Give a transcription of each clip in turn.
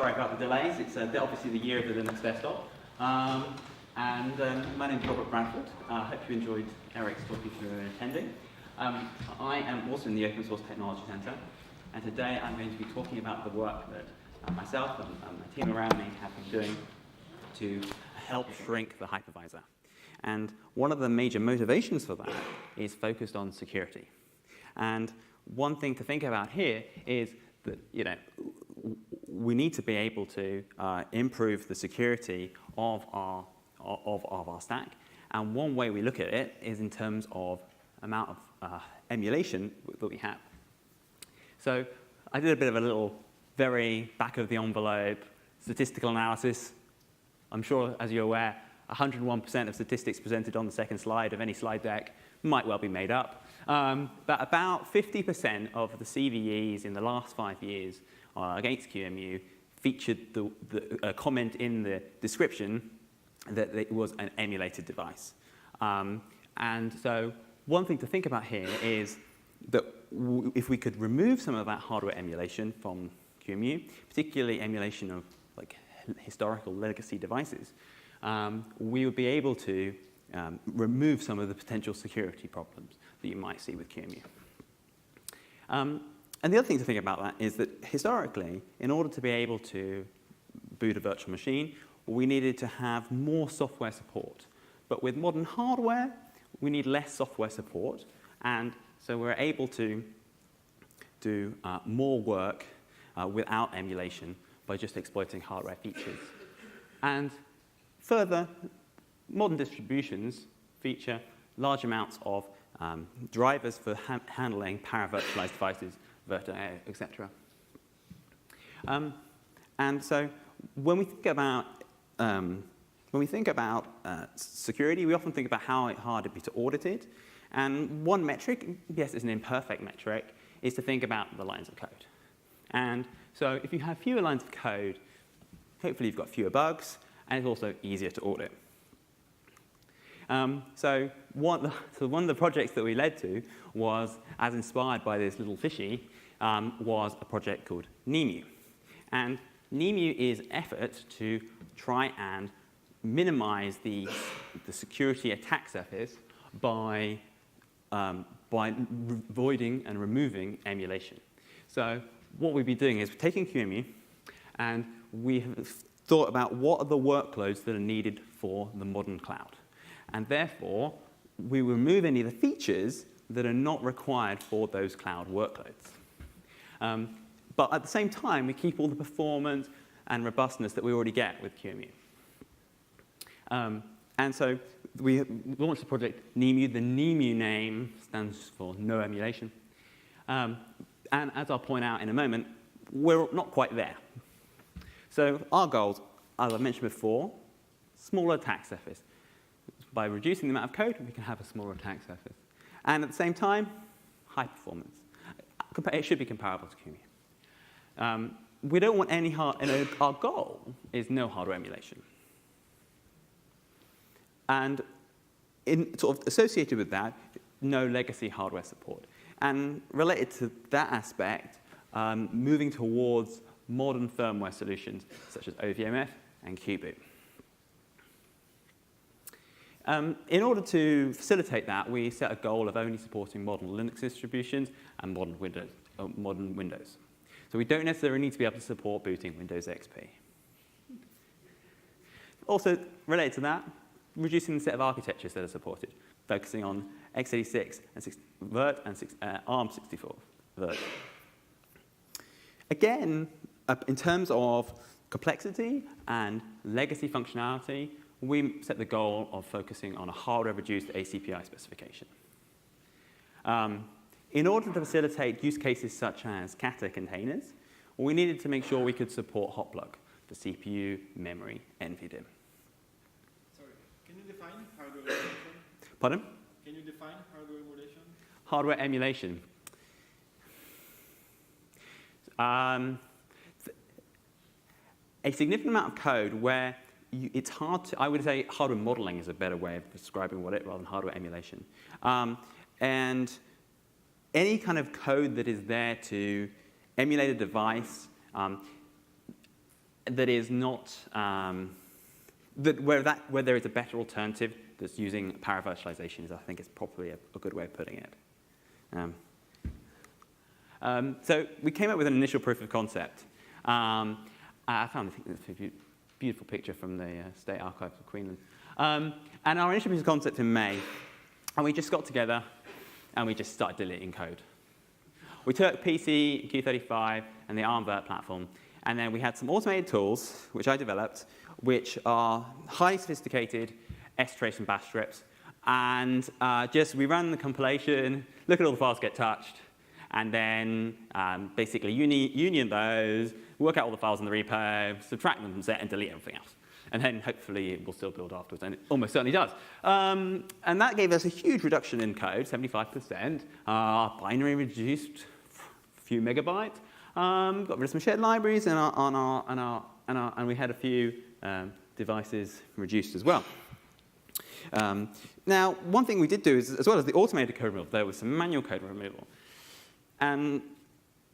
sorry about the delays. It's obviously the year of the Linux desktop. My name is Bradford. I hope you enjoyed Eric's talk if you were attending. I am also in the Open Source Technology Center, and today I'm going to be talking about the work that myself and the team around me have been doing to help shrink the hypervisor. And one of the major motivations for that is focused on security. And one thing to think about here is that, we need to be able to improve the security of our stack. And one way we look at it is in terms of amount of emulation that we have. So I did a bit of a little very back of the envelope statistical analysis. I'm sure, as you're aware, 101% of statistics presented on the second slide of any slide deck might well be made up. But about 50% of the CVEs in the last 5 years against QEMU featured a comment in the description that it was an emulated device. And so one thing to think about here is that if we could remove some of that hardware emulation from QEMU, particularly emulation of historical legacy devices, we would be able to remove some of the potential security problems that you might see with QEMU. And the other thing to think about that is that historically, in order to be able to boot a virtual machine, we needed to have more software support. But with modern hardware, we need less software support. And so we're able to do more work without emulation by just exploiting hardware features. And further, modern distributions feature large amounts of drivers for handling paravirtualized devices, Vert, etc. And so when we think about security, we often think about how hard it'd be to audit it. And one metric, yes, it's an imperfect metric, is to think about the lines of code. And so if you have fewer lines of code, hopefully you've got fewer bugs, and it's also easier to audit. So one of the projects that we led to was, as inspired by this little fishy, was a project called NIEM. And NIEM is an effort to try and minimize the security attack surface by avoiding and removing emulation. So what we've been doing is we're taking QEMU, and we have thought about what are the workloads that are needed for the modern cloud. And therefore, we remove any of the features that are not required for those cloud workloads. But at the same time, we keep all the performance and robustness that we already get with QEMU. And so we launched the project NIEM. The NIEM name stands for no emulation. And as I'll point out in a moment, we're not quite there. So our goals, as I mentioned before, smaller attack surface. By reducing the amount of code, we can have a smaller attack surface. And at the same time, high performance. It should be comparable to QEMU. We don't want any our goal is no hardware emulation. And sort of associated with that, no legacy hardware support. And related to that aspect, moving towards modern firmware solutions such as OPMF and QBoot. In order to facilitate that, we set a goal of only supporting modern Linux distributions and modern Windows. So we don't necessarily need to be able to support booting Windows XP. Also, related to that, reducing the set of architectures that are supported, focusing on x86 and Vert and ARM64 Vert. Again, in terms of complexity and legacy functionality, we set the goal of focusing on a hardware-reduced ACPI specification. In order to facilitate use cases such as Kata containers, we needed to make sure we could support hot plug for CPU, memory, NVDIMM. Sorry, can you define hardware emulation? Pardon? Can you define hardware emulation? Hardware emulation. A significant amount of code where it's hard to, I would say hardware modeling is a better way of describing what it rather than hardware emulation. And any kind of code that is there to emulate a device that is not, where there is a better alternative that's using paravirtualization is, I think, is probably a good way of putting it. So we came up with an initial proof of concept. I found, I think, this beautiful picture from the State Archives of Queensland. And our initial proof of concept in May, and we just got together and we just started deleting code. We took PC, Q35, and the ARM Vert platform, and then we had some automated tools, which I developed, which are highly sophisticated strace and bash scripts. And we run the compilation, look at all the files get touched, and then basically union those, work out all the files in the repo, subtract them from set, and delete everything else. And then hopefully it will still build afterwards, and it almost certainly does. And that gave us a huge reduction in code, 75%. Binary reduced a few megabytes. Got rid of some shared libraries, and we had a few devices reduced as well. Now, one thing we did do is, as well as the automated code removal, there was some manual code removal. And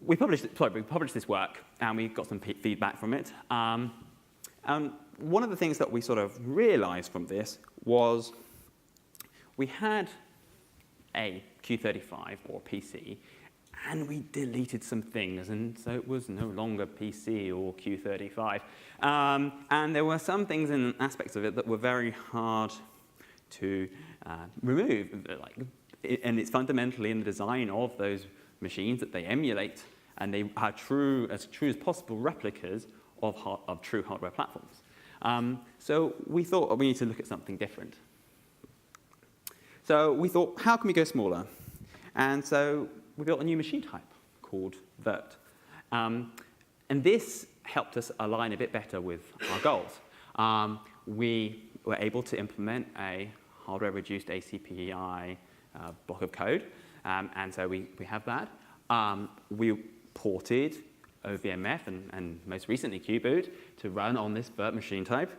we published this work, and we got some feedback from it. One of the things that we sort of realized from this was we had a Q35 or PC, and we deleted some things, and so it was no longer PC or Q35. And there were some things and aspects of it that were very hard to remove. And it's fundamentally in the design of those machines that they emulate, and they are as true as possible replicas of true hardware platforms. So we thought we need to look at something different. So we thought, how can we go smaller? And so we built a new machine type called Vert. And this helped us align a bit better with our goals. We were able to implement a hardware-reduced ACPI block of code. And so we have that. We ported OPMF and most recently QBoot to run on this Vert machine type.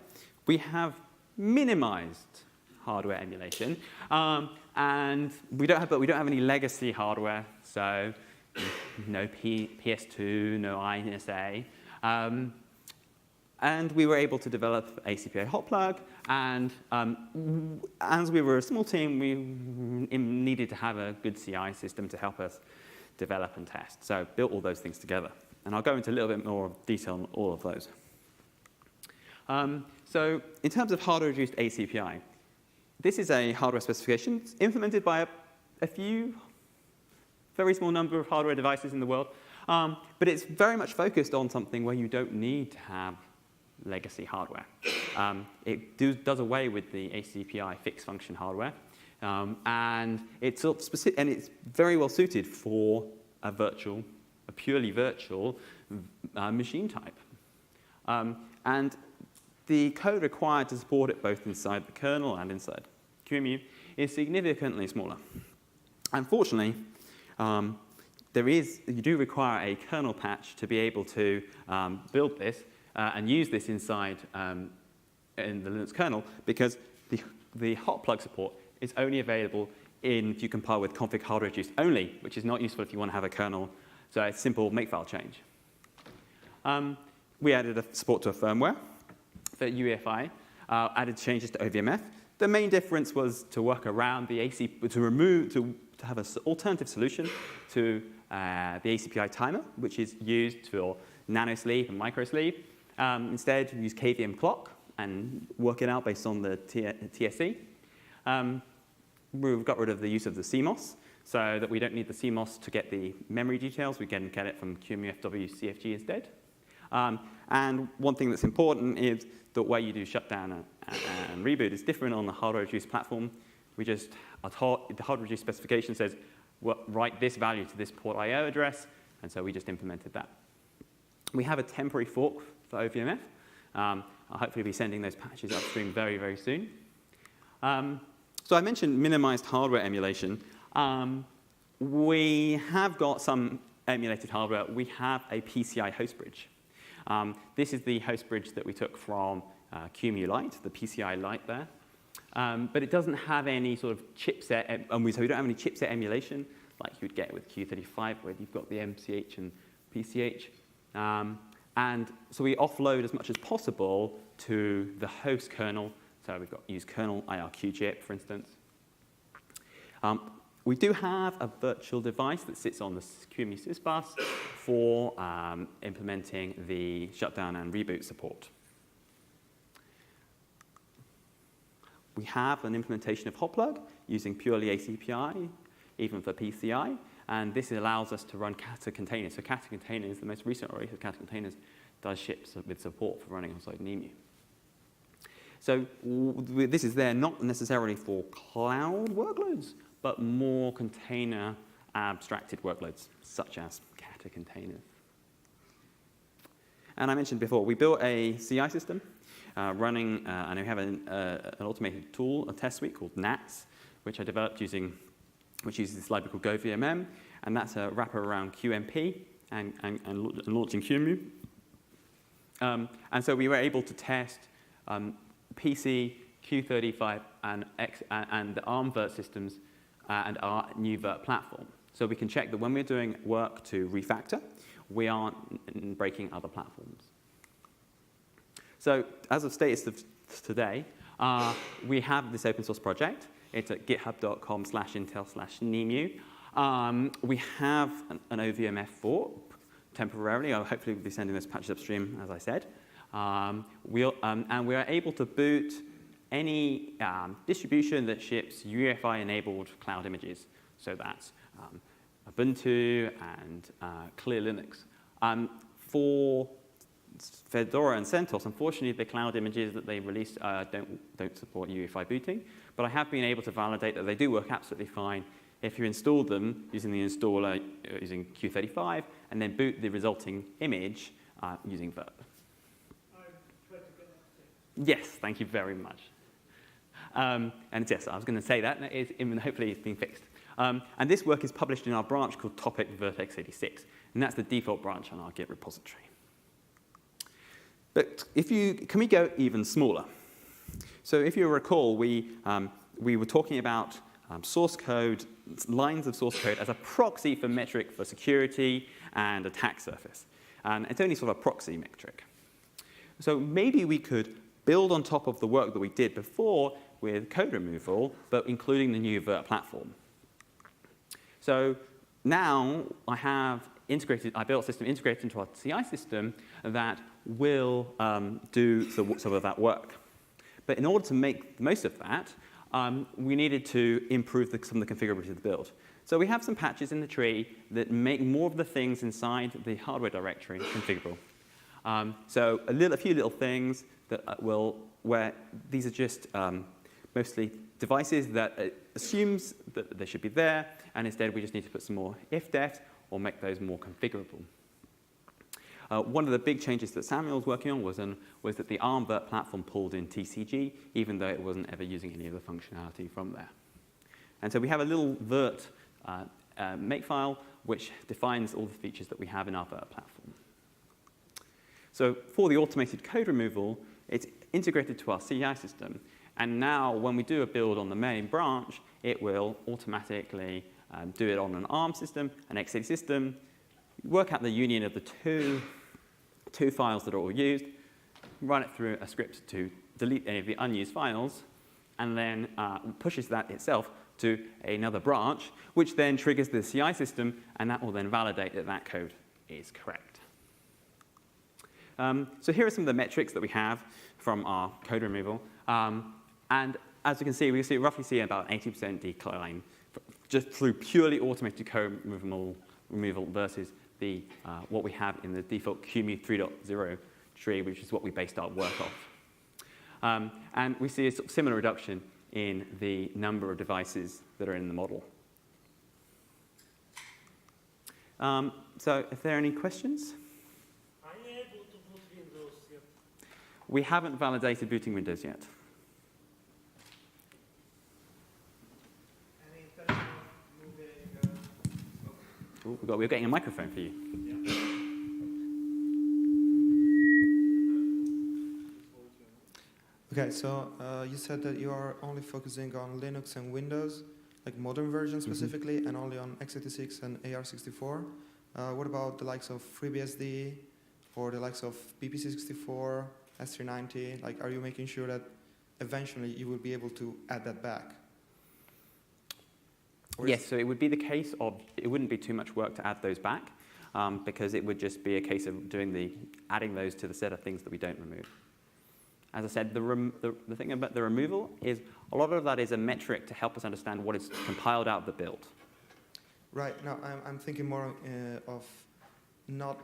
We have minimized hardware emulation, and we don't have any legacy hardware, so no PS2, no INSA. And we were able to develop ACPI hot plug, and as we were a small team, we needed to have a good CI system to help us develop and test. So built all those things together. And I'll go into a little bit more detail on all of those. So in terms of hardware-reduced ACPI, this is a hardware specification. It's implemented by a few, very small number of hardware devices in the world. But it's very much focused on something where you don't need to have legacy hardware. It does away with the ACPI fixed function hardware. And it's sort of specific, and it's very well suited for a purely virtual machine type. And the code required to support it both inside the kernel and inside QEMU is significantly smaller. Unfortunately, you do require a kernel patch to be able to build this and use this inside in the Linux kernel, because the hot plug support is only available if you compile with config hardware reduced only, which is not useful if you want to have a kernel. So it's simple makefile change. We added a support to a firmware for UEFI, added changes to OPMF. The main difference was to work around the to have an alternative solution to the ACPI timer, which is used for nanosleep and microsleep. Instead, we use KVM clock and work it out based on the TSC. We've got rid of the use of the CMOS, so that we don't need the CMOS to get the memory details. We can get it from QEMU FW CFG instead. And one thing that's important is the way you do shutdown and reboot is different on the hardware-reduced platform. The hardware-reduced specification says, write this value to this port I/O address, and so we just implemented that. We have a temporary fork for OPMF. I'll hopefully be sending those patches upstream very, very soon. So I mentioned minimized hardware emulation. We have got some emulated hardware. We have a PCI host bridge. This is the host bridge that we took from QEMU Lite, the PCI Lite there. But it doesn't have any sort of chipset, so we don't have any chipset emulation like you'd get with Q35, where you've got the MCH and PCH. And so we offload as much as possible to the host kernel. So we've got use kernel IRQGIP, for instance. We do have a virtual device that sits on the QEMU sysbus for implementing the shutdown and reboot support. We have an implementation of Hotplug using purely ACPI, even for PCI, and this allows us to run Kata containers. So Kata containers, the most recent release of Kata containers, does ship with support for running alongside NIEM. So this is there not necessarily for cloud workloads, but more container abstracted workloads, such as Kata containers. And I mentioned before, we built a CI system running, and we have an automated tool, a test suite called NATS, which I developed which uses this library called GoVMM, and that's a wrapper around QMP and launching QEMU. And so we were able to test PC, Q35, and the ARM Vert systems and our new Vert platform. So we can check that when we're doing work to refactor, we aren't breaking other platforms. So as of status of today, we have this open source project. It's at github.com/intel/nemu. We have an OPMF fork temporarily. Hopefully we'll be sending those patches upstream, as I said. And we are able to boot any distribution that ships UEFI-enabled cloud images. So that's Ubuntu and Clear Linux. For Fedora and CentOS, unfortunately, the cloud images that they released don't support UEFI booting. But I have been able to validate that they do work absolutely fine if you install them using the installer using Q35 and then boot the resulting image using Vert. Yes, thank you very much. And yes, I was going to say that, and hopefully it's been fixed. And this work is published in our branch called Topic Vert x86, and that's the default branch on our Git repository. But can we go even smaller? So if you recall, we were talking about source code, lines of source code as a proxy for metric for security and attack surface. And it's only sort of a proxy metric. So maybe we could build on top of the work that we did before with code removal, but including the new Vert platform. So now I built a system integrated into our CI system that will do some of that work. But in order to make the most of that, we needed to improve some of the configurability of the build. So we have some patches in the tree that make more of the things inside the hardware directory configurable. So a few little things that where these are just mostly devices that assumes that they should be there, and instead we just need to put some more if-defs or make those more configurable. One of the big changes that Samuel was working on was that the ARM Vert platform pulled in TCG, even though it wasn't ever using any of the functionality from there. And so we have a little Vert makefile which defines all the features that we have in our Vert platform. So for the automated code removal, it's integrated to our CI system. And now when we do a build on the main branch, it will automatically do it on an ARM system, an x86 system, work out the union of the two files that are all used, run it through a script to delete any of the unused files, and then pushes that itself to another branch, which then triggers the CI system, and that will then validate that that code is correct. So here are some of the metrics that we have from our code removal. And as you can see, we roughly see about 80% decline just through purely automated code removal versus what we have in the default QEMU 3.0 tree, which is what we based our work off. And we see a sort of similar reduction in the number of devices that are in the model. So if there are any questions? Are you able to boot Windows yet? We haven't validated booting Windows yet. And in terms of moving... We're getting a microphone for you. Okay, so you said that you are only focusing on Linux and Windows, like modern versions specifically, and only on x86 and AR64. What about the likes of FreeBSD for the likes of BP64, S390? Like, are you making sure that eventually you will be able to add that back? Yes, so it would be the case of, it wouldn't be too much work to add those back, because it would just be a case of adding those to the set of things that we don't remove. As I said, the thing about the removal is a lot of that is a metric to help us understand what is compiled out of the build. Right. Now, I'm thinking more of not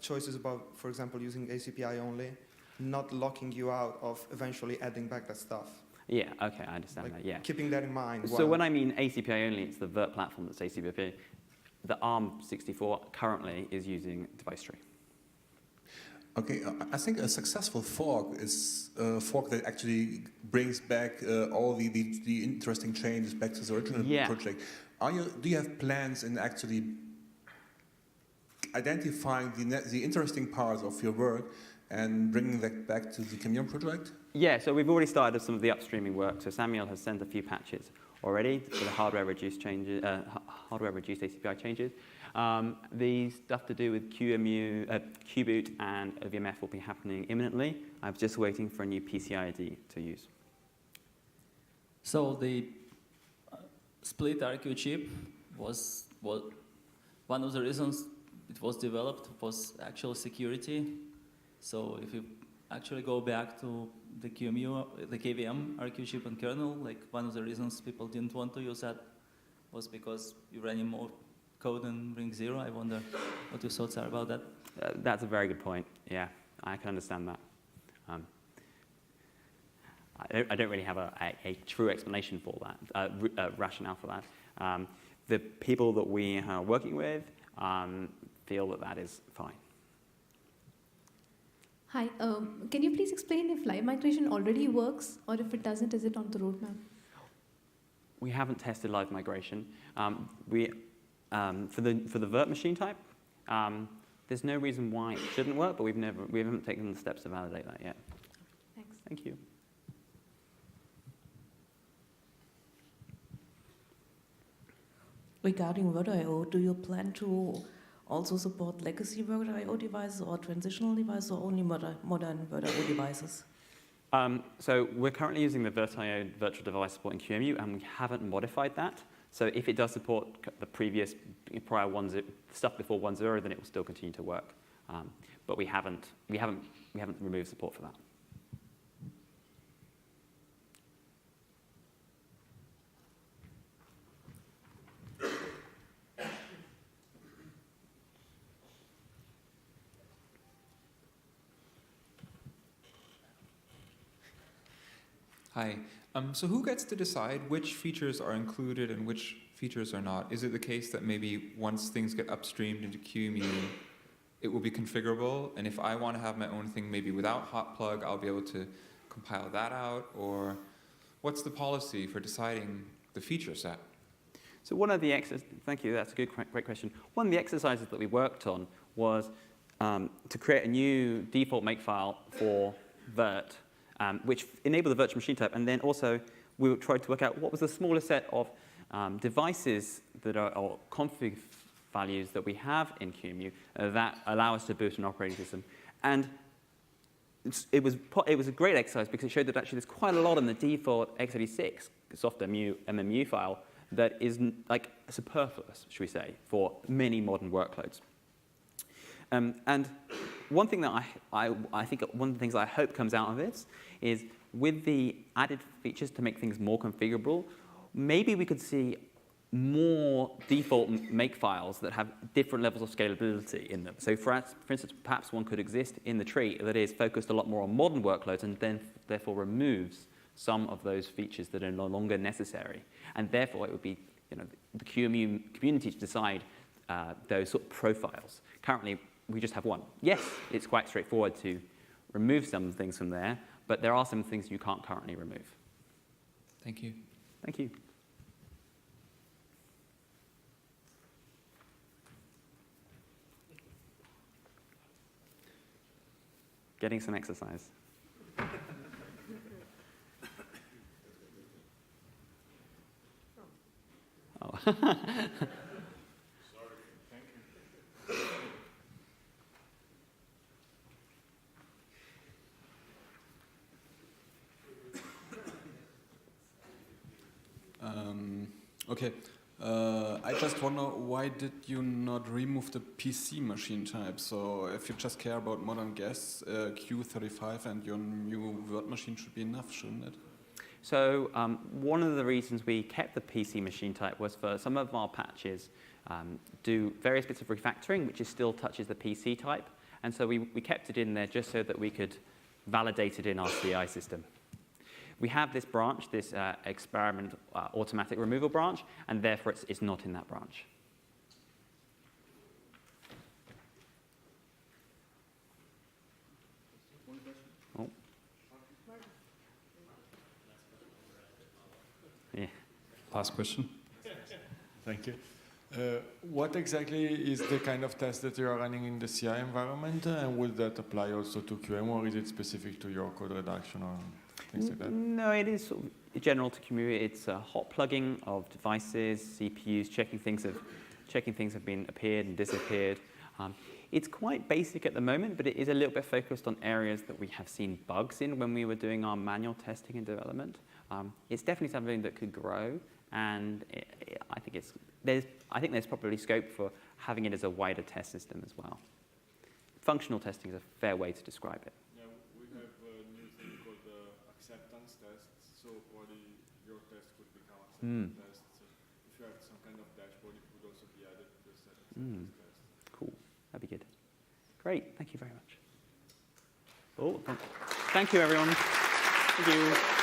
choices about, for example, using ACPI only, not locking you out of eventually adding back that stuff. Yeah, okay, I understand Like that, yeah. keeping that in mind. So when I mean ACPI only, it's the Vert platform that's ACPI. The ARM64 currently is using device tree. Okay, I think a successful fork is a fork that actually brings back all the interesting changes back to the original project. Do you have plans in actually identifying the interesting parts of your work and bringing that back to the QEMU project? Yeah, so we've already started some of the upstreaming work. So Samuel has sent a few patches already for the hardware-reduced changes, hardware-reduced ACPI changes. The stuff to do with QEMU, QBoot and OPMF will be happening imminently. I'm just waiting for a new PCID to use. So the split RQ chip was one of the reasons it was developed was actual security. So if you actually go back to the QEMU, the KVM RQ chip and kernel, like one of the reasons people didn't want to use that was because you're running more code in ring 0. I wonder what your thoughts are about that. That's a very good point. Yeah, I can understand that. I don't really have a true explanation for that, rationale for that. The people that we are working with feel that that is fine. Hi, can you please explain if live migration already works, or if it doesn't, is it on the roadmap? We haven't tested live migration. For the Vert machine type, there's no reason why it shouldn't work, but we haven't taken the steps to validate that yet. Thanks. Thank you. Regarding Vert.io, do you plan to also support legacy Vert.io devices or transitional devices, or only modern Vert.io devices? So we're currently using the Vert.io virtual device support in QEMU, and we haven't modified that. So if it does support the prior stuff before 1.0, then it will still continue to work. But we haven't removed support for that. Hi. So who gets to decide which features are included and which features are not? Is it the case that maybe once things get upstreamed into QEMU, it will be configurable, and if I want to have my own thing maybe without hot plug, I'll be able to compile that out? Or what's the policy for deciding the feature set? So one of the thank you, that's a great question. One of the exercises that we worked on was to create a new default makefile for Vert, which enabled the virtual machine type, and then also we tried to work out what was the smallest set of devices that are, or config values that we have in QEMU that allow us to boot an operating system. And it was a great exercise because it showed that actually there's quite a lot in the default x86 soft MMU file that is like superfluous, should we say, for many modern workloads. And one thing that I think one of the things I hope comes out of this is with the added features to make things more configurable, maybe we could see more default makefiles that have different levels of scalability in them. So for instance, perhaps one could exist in the tree that is focused a lot more on modern workloads and then therefore removes some of those features that are no longer necessary. And therefore it would be the QEMU community to decide those sort of profiles. Currently, we just have one. Yes, it's quite straightforward to remove some things from there, but there are some things you can't currently remove. Thank you. Thank you. Getting some exercise. Oh. Sorry, thank you. Okay. I just wonder, why did you not remove the PC machine type? So if you just care about modern guests, Q35 and your new Vert machine should be enough, shouldn't it? So one of the reasons we kept the PC machine type was for some of our patches do various bits of refactoring, which still touches the PC type. And so we kept it in there just so that we could validate it in our CI system. We have this branch, this experiment automatic removal branch, and therefore it's not in that branch. Oh. Yeah. Last question. Thank you. What exactly is the kind of test that you are running in the CI environment, and will that apply also to QEMU, or is it specific to your code reduction or things like that? No, it is sort of general to QEMU. It's a hot plugging of devices, CPUs, checking things have been appeared and disappeared. It's quite basic at the moment, but it is a little bit focused on areas that we have seen bugs in when we were doing our manual testing and development. It's definitely something that could grow, and I think there's probably scope for having it as a wider test system as well. Functional testing is a fair way to describe it. Yeah, we have a new thing called acceptance tests, so probably your test could become acceptance tests. So if you have some kind of dashboard, it would also be added to the acceptance test. Cool, that'd be good. Great, thank you very much. Oh, thank you everyone. Thank you.